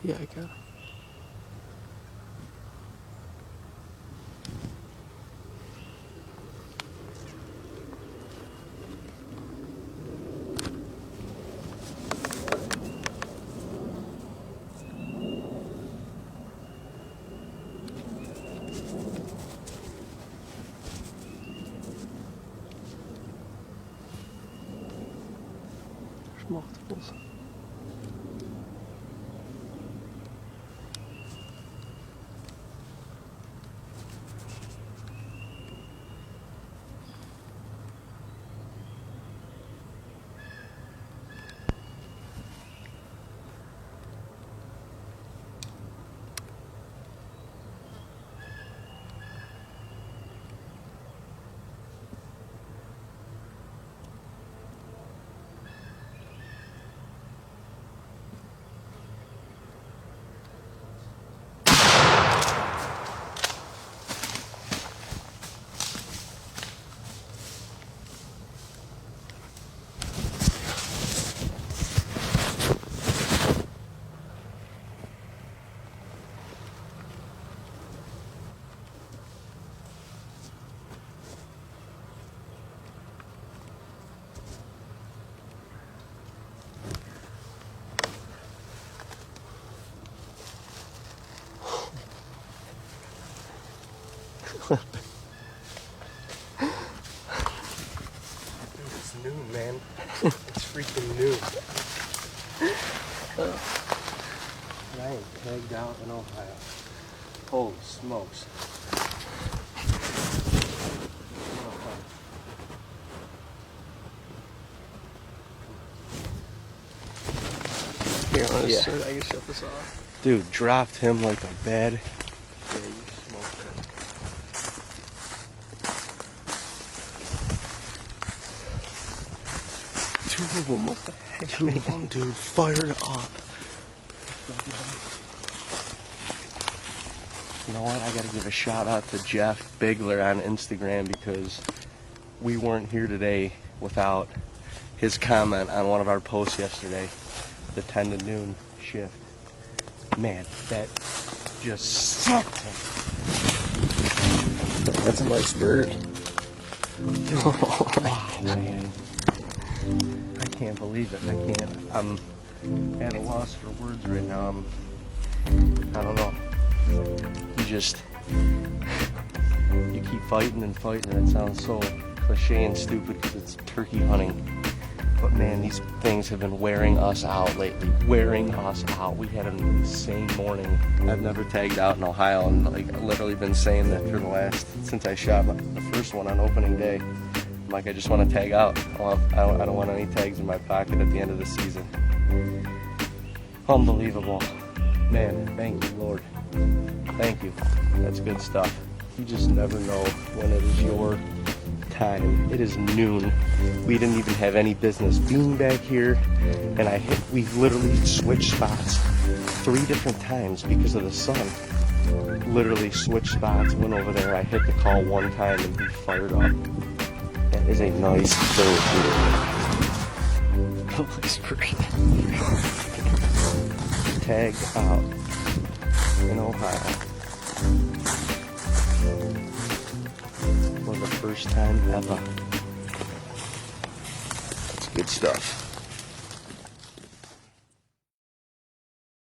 Yeah, I got it. There's multiples. It's noon, man. It's freaking noon. And I am tagged out in Ohio. Holy smokes. Here, I Yeah. can shut this off. Dude, dropped him like a bad. Yeah, you smoked it. Two of them, what the heck? Two of them, dude, fired up. You know what? I gotta give a shout out to Jeff Bigler on Instagram because we weren't here today without his comment on one of our posts yesterday, the 10 to noon shift. Man, that just sucked him. That's a nice bird. Wow, man. I can't believe it. I can't. I'm at a loss for words right now. I don't know. You keep fighting and fighting, and it sounds so cliche and stupid because it's turkey hunting. But man, these things have been wearing us out lately. Wearing us out. We had an insane morning. I've never tagged out in Ohio, and like literally been saying that for the last, since I shot the first one on opening day. I'm like, I just want to tag out. Well, I don't want any tags in my pocket at the end of the season. Unbelievable. Man, thank you, Lord. Thank you. That's good stuff. You just never know when it is your time. It is noon. We didn't even have any business being back here, and we literally switched spots 3 different times because of the sun. Literally switched spots, went over there. I hit the call one time and he fired up. That is a nice bird here. Nice bird. Tagged out in Ohio for the first time ever. That's good stuff.